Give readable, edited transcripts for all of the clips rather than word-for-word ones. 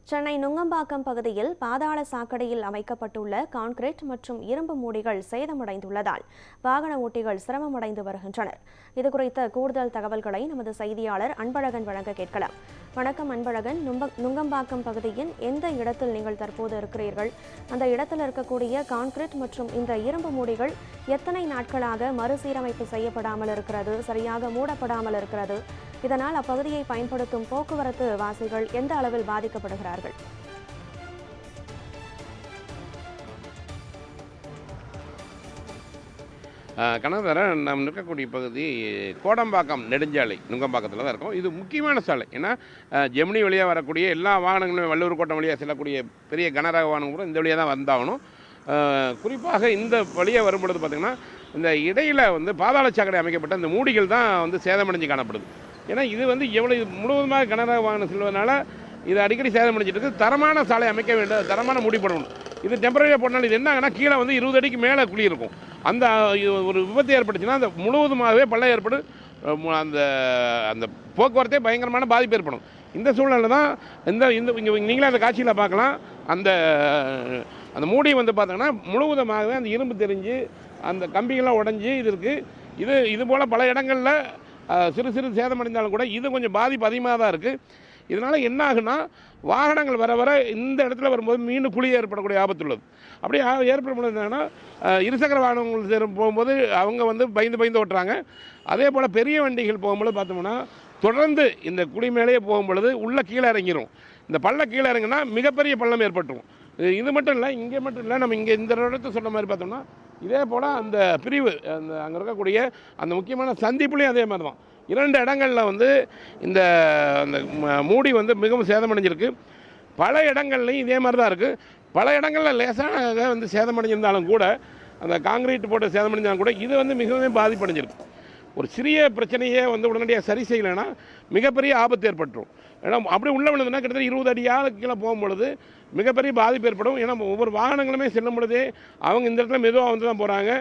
சென்னை நுங்கம்பாக்கம் பகுதியில் பாதாள சாக்கடையில் அமைக்கப்பட்டுள்ள கான்கிரீட் மற்றும் இரும்பு மூடிகள் சேதமடைந்துள்ளதால் வாகன ஓட்டிகள் சிரமமடைந்து வருகின்றனர். இதுகுறித்த கூடுதல் தகவல்களை நமது செய்தியாளர் அன்பழகன் வழங்க கேட்கலாம். வணக்கம் அன்பழகன், நுங்கம்பாக்கம் பகுதியின் எந்த இடத்தில் நீங்கள் தற்போது இருக்கிறீர்கள்? அந்த இடத்தில் இருக்கக்கூடிய கான்கிரீட் மற்றும் இந்த இரும்பு மூடிகள் எத்தனை நாட்களாக மறுசீரமைப்பு செய்யப்படாமல் இருக்கிறது, சரியாக மூடப்படாமல் இருக்கிறது? இதனால் அப்பகுதியை பயன்படுத்தும் போக்குவரத்து வாசிகள் எந்த அளவில் பாதிக்கப்படுகிறார்கள்? கனகர நாம் இருக்கக்கூடிய பகுதி கோடம்பாக்கம் நெடுஞ்சாலை நுங்கம்பாக்கத்தில் தான் இருக்கும். இது முக்கியமான சாலை. ஏன்னா ஜெமினி வழியாக வரக்கூடிய எல்லா வாகனங்களும் வள்ளூர் கோட்டம் வழியாக செல்லக்கூடிய பெரிய கனரக வாகனம் கூட இந்த வழியாக தான் வந்தாகணும். குறிப்பாக இந்த வழியாக வரும்பொழுது பார்த்திங்கன்னா இந்த இடையில் பாதாள சாக்கடை அமைக்கப்பட்ட இந்த மூடிகள் தான் சேதமடைஞ்சு காணப்படுது. ஏன்னா இது எவ்வளோ முழுவதுமாக கனரக வாகனம் செல்வதனால இது அடிக்கடி சேதமடைஞ்சிட்டு இருக்குது. தரமான சாலை அமைக்க வேண்டும், தரமான மூடி போடணும். இது டெம்பரரியாக போட்டாலும் இது என்ன கீழே 20 அடிக்கு மேலே குழி இருக்கும். அந்த ஒரு விபத்து ஏற்பட்டுச்சுன்னா அந்த முழுவதுமாகவே பள்ளம் ஏற்படும். அந்த அந்த போக்குவரத்தே பயங்கரமான பாதிப்பு ஏற்படும். இந்த சூழ்நிலை தான் நீங்களே அந்த காட்சியில் பார்க்கலாம். அந்த அந்த மூடி பார்த்தீங்கன்னா முழுவதுமாகவே அந்த இரும்பு தெரிஞ்சு அந்த கம்பிகள்லாம் உடஞ்சி இது இருக்குது. இது போல் பல இடங்களில் சிறு சிறு சேதமடைந்தாலும் கூட இது கொஞ்சம் பாதிப்பு அதிகமாக தான் இருக்குது. இதனால் என்ன ஆகுனா வாகனங்கள் வர வர இந்த இடத்துல வரும்போது மீண்டும் குழி ஏற்படக்கூடிய ஆபத்து உள்ளது. அப்படியே ஏற்படும்போது என்னன்னா இருசக்கர வாகனங்கள் போகும்போது அவங்க பயந்து ஓட்டுறாங்க. அதே போல் பெரிய வண்டிகள் போகும்போது பார்த்தோம்னா தொடர்ந்து இந்த குழி மேலேயே போகும்பொழுது உள்ள கீழே இறங்கிடும். இந்த பள்ளம் கீழே இறங்கினா மிகப்பெரிய பள்ளம் ஏற்பட்டுரும். இது மட்டும் இல்லை, இங்கே மட்டும் இல்லை, நம்ம இங்கே இந்த இடத்த சொன்ன மாதிரி பார்த்தோம்னா இதே போல் அந்த பிரிவு அங்கே இருக்கக்கூடிய அந்த முக்கியமான சந்திப்புலேயும் அதே மாதிரி தான் 2 இடங்களில் இந்த அந்த மூடி மிகவும் சேதமடைஞ்சிருக்கு. பல இடங்கள்லையும் இதே மாதிரி தான் இருக்குது. பல இடங்களில் லேசாக சேதமடைஞ்சிருந்தாலும் கூட அந்த காங்கிரீட் போட்டு சேதமடைஞ்சாலும் கூட இது மிகவும் பாதிப்படைஞ்சிருக்கு. ஒரு சிறிய பிரச்சனையே உடனடியாக சரி செய்யலைன்னா மிகப்பெரிய ஆபத்து ஏற்பட்டுரும். ஏன்னா அப்படி உள்ள விழுதுன்னா கிட்டத்தட்ட 20 அடியாக கீழே போகும்பொழுது மிகப்பெரிய பாதிப்பு ஏற்படும். ஏன்னா ஒவ்வொரு வாகனங்களுமே செல்லும் பொழுதே அவங்க இந்த இடத்துல மெதுவாக தான் போகிறாங்க.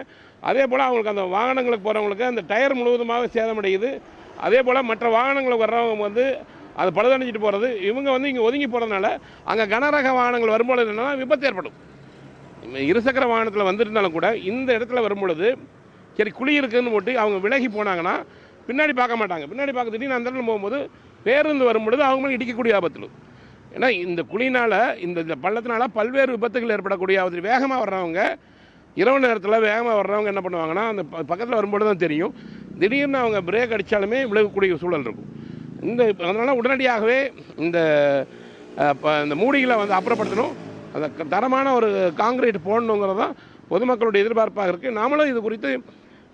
அதே போல் அவங்களுக்கு அந்த வாகனங்களுக்கு போகிறவங்களுக்கு அந்த டயர் முழுவதுமாக சேதமடையுது. அதே போல் மற்ற வாகனங்களுக்கு வர்றவங்க அது பழுதடைஞ்சிட்டு போகிறது. இவங்க இங்கே ஒதுங்கி போகிறதுனால அங்கே கனரக வாகனங்கள் வரும்பொழுது என்னென்னா விபத்து ஏற்படும். இருசக்கர வாகனத்தில் வந்திருந்தாலும் கூட இந்த இடத்துல வரும்பொழுது சரி குழி இருக்குதுன்னு போட்டு அவங்க விலகி போனாங்கன்னா பின்னாடி பார்க்க மாட்டாங்க. பின்னாடி பார்க்க திடீர்னு அந்த இடத்துல போகும்போது பேருந்து வரும்பொழுது அவங்க மேலே இடிக்கக்கூடிய ஆபத்து. ஏன்னா இந்த குழினால் இந்த பள்ளத்தினால பல்வேறு விபத்துகள் ஏற்படக்கூடிய ஆபத்து. வேகமாக வர்றவங்க இரவு நேரத்தில் வேகமாக வர்றவங்க என்ன பண்ணுவாங்கன்னா அந்த பக்கத்தில் வரும்பொழுது தான் தெரியும். திடீர்னு அவங்க பிரேக் அடித்தாலுமே விலகக்கூடிய சூழல் இருக்கும். அதனால் உடனடியாகவே இந்த மூடிகளை அப்புறப்படுத்தணும். அந்த தரமான ஒரு காங்கிரீட் போடணுங்கிறது தான் பொதுமக்களுடைய எதிர்பார்ப்பாக இருக்குது. நாமளும் இது குறித்து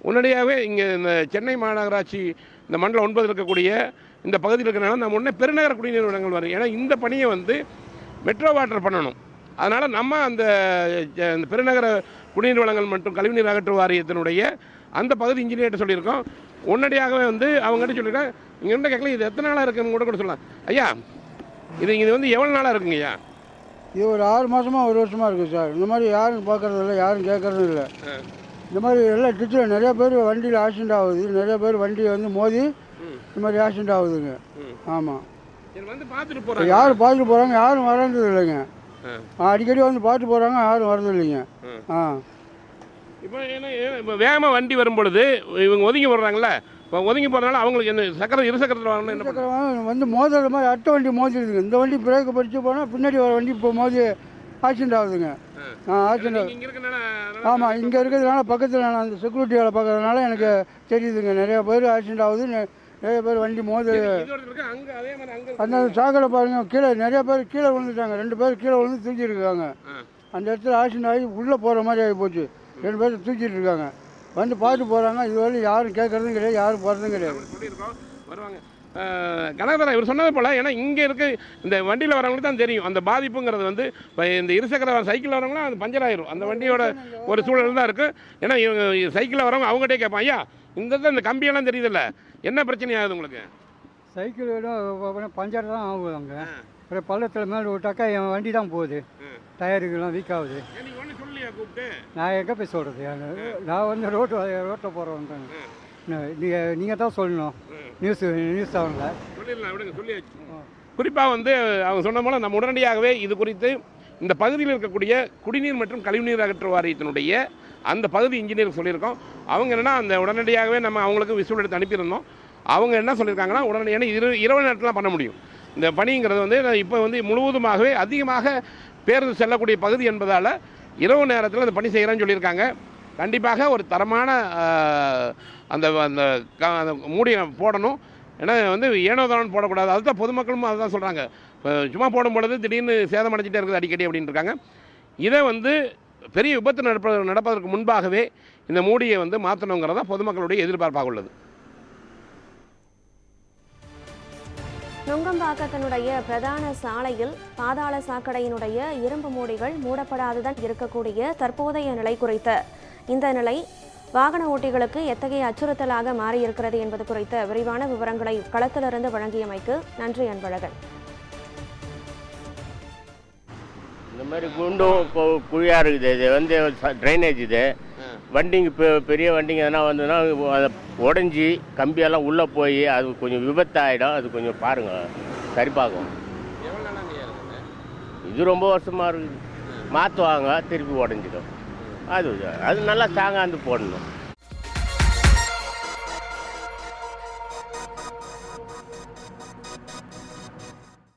உடனடியாகவே இங்கே இந்த சென்னை மாநகராட்சி இந்த மண்டலம் 9 இருக்கக்கூடிய இந்த பகுதியில் இருக்கிறனால நம்ம உடனே பெருநகர குடிநீர் வழங்கல் வரும். ஏன்னா இந்த பணியை மெட்ரோ வாட்டர் பண்ணணும். அதனால் நம்ம அந்த பெருநகர குடிநீர் வழங்கல் மற்றும் கழிவுநீர் அகற்று வாரியத்தினுடைய அந்த பகுதி இன்ஜினியர்கிட்ட சொல்லியிருக்கோம். உடனடியாகவே அவங்ககிட்ட சொல்லியிருக்கேன். இங்கே கேட்கல இது எத்தனை நாளாக இருக்குன்னு கூட சொல்லலாம். ஐயா இது எவ்வளோ நாளாக இருக்குங்க ஐயா? இது ஒரு 6 மாதமாக 1 வருஷமாக இருக்குது சார். இந்த மாதிரி யாரும் பார்க்கறது இல்லை, யாரும் கேட்கறதும் இல்லை. இந்த மாதிரி எல்லாம் டிச்சில் நிறைய பேர் வண்டியில் ஆக்சிடென்ட் ஆகுது. நிறைய பேர் வண்டி மோதி இந்த மாதிரி ஆக்சிடென்ட் ஆகுதுங்க. ஆமாம், யாரும் பார்த்துட்டு போகிறாங்க, யாரும் வர்றது இல்லைங்க. அடிக்கடி பார்த்துட்டு போகிறாங்க, யாரும் வர்றது இல்லைங்க. இப்போ வேகமாக வண்டி வரும்பொழுது இவங்க ஒதுங்கி போடுறாங்களே, இப்போ ஒதுங்கி போகிறதுனால அவங்களுக்கு என்ன இருசக்கரத்தில் வாங்கணும் மோதுற மாதிரி அட்டை வண்டி மோதிடுதுங்க. இந்த வண்டி பிரேக்கை படித்து போனால் பின்னாடி வர வண்டி இப்போ மோதி ஆக்சிடென்ட் ஆகுதுங்க. ஆக்சிடென்ட். ஆமாம், இங்கே இருக்கிறதுனால பக்கத்தில் நான் அந்த செக்யூரிட்டி வேலை பார்க்கறதுனால எனக்கு தெரியுதுங்க. நிறைய பேர் ஆக்சிடென்ட் ஆகுது, நிறைய பேர் வண்டி மோது. அந்த சாக்கடை பாருங்கள், கீழே நிறைய பேர் கீழே விழுந்துட்டாங்க. 2 பேர் கீழே விழுந்து தூக்கிட்டு அந்த இடத்துல ஆக்சிடென்ட் ஆகி உள்ளே போகிற மாதிரி ஆகி போச்சு. 2 பேர் தூக்கிட்டு இருக்காங்க. பார்த்து போகிறாங்க. இதுவரை யாரும் கேட்குறதும் கிடையாது, யாரும் போகிறதும் கிடையாது. வருவாங்க கனகதரா இவர் சொன்னது போல். ஏன்னா இங்கே இருக்க இந்த வண்டியில் வரவங்களுக்கு தான் தெரியும் அந்த பாதிப்புங்கிறது. இந்த இருசக்கர சைக்கிளில் வரவங்களாம் அது பஞ்சர் ஆயிரும். அந்த வண்டியோட ஒரு சூழல் தான் இருக்குது. ஏன்னா இவங்க சைக்கிளில் வரவங்க அவங்ககிட்டே கேட்பான், ஐயா இந்த கம்பியெல்லாம் தெரியுதில்ல, என்ன பிரச்சனை ஆகுது உங்களுக்கு? சைக்கிள் பஞ்சர் தான் ஆகுது. அங்கே அப்புறம் பள்ளத்தில் மேலே விட்டாக்கா என் வண்டி தான் போகுது, டயருக்கெல்லாம் வீக் ஆகுது. நான் எங்கே போய் சொல்கிறது? நான் ரோட்டில் போகிறேன். நீங்கள் தான் சொல்லணும். நியூஸ் ஆகல சொல்லிடலாம், விடுங்க, சொல்லியாச்சு. குறிப்பாக வந்து அவங்க சொன்ன போல நம்ம உடனடியாகவே இது குறித்து இந்த பகுதியில் இருக்கக்கூடிய குடிநீர் மற்றும் கழிவுநீர் அகற்று வாரியத்தினுடைய அந்த பகுதி இன்ஜினியர் சொல்லியிருக்கோம். அவங்க என்னென்னா அந்த உடனடியாகவே நம்ம அவங்களுக்கு விசுவல் எடுத்து அனுப்பியிருந்தோம். அவங்க என்ன சொல்லியிருக்காங்கன்னா உடனடியான இரவு நேரத்தில் பண்ண முடியும். இந்த பணிங்கிறது வந்து இப்போ வந்து முழுவதுமாகவே அதிகமாக பேருந்து செல்லக்கூடிய பகுதி என்பதால் இரவு நேரத்தில் அந்த பணி செய்கிறேன்னு சொல்லியிருக்காங்க. கண்டிப்பாக ஒரு தரமான அந்த அந்த மூடியை போடணும். ஏன்னா வந்து ஏனோதானு போடக்கூடாது. அதுதான் பொதுமக்களும் அதுதான் சொல்கிறாங்க. இப்போ சும்மா போடும் பொழுது திடீர்னு சேதம் அடைஞ்சிட்டே இருக்குது அடிக்கடி அப்படின்னு இருக்காங்க. இதை வந்து பெரிய விபத்து நடப்பதற்கு முன்பாகவே இந்த மூடியை வந்து மாற்றணுங்கிறதா பொதுமக்களுடைய எதிர்பார்ப்பாக உள்ளது. நுங்கம்பாக்கத்தினுடைய பிரதான சாலையில் பாதாள சாக்கடையினுடைய இரும்பு மூடிகள் மூடப்படாதுதான் இருக்கக்கூடிய தற்போதைய நிலை குறித்த இந்த நிலை வாகன ஓட்டிகளுக்கு எத்தகைய அச்சுறுத்தலாக மாறியிருக்கிறது என்பது குறித்த விரிவான விவரங்களை களத்திலிருந்து வழங்கியமைக்கு நன்றி அன்பழகன். இந்த மாதிரி குண்டும் குழியாக இருக்குது. இது வந்து ட்ரைனேஜ். இது வண்டிங்க பெரிய வண்டிங்க எதனா வந்துன்னா அதை உடஞ்சி கம்பியெல்லாம் உள்ளே போய் அது கொஞ்சம் விபத்தாகிடும். அது கொஞ்சம் பாருங்கள், சரி பார்க்கும். இது ரொம்ப வருஷமாக இருக்குது. மாற்றுவாங்க, திருப்பி உடஞ்சிடும். அது நல்லா ஸ்ட்ராங்காக வந்து போடணும்.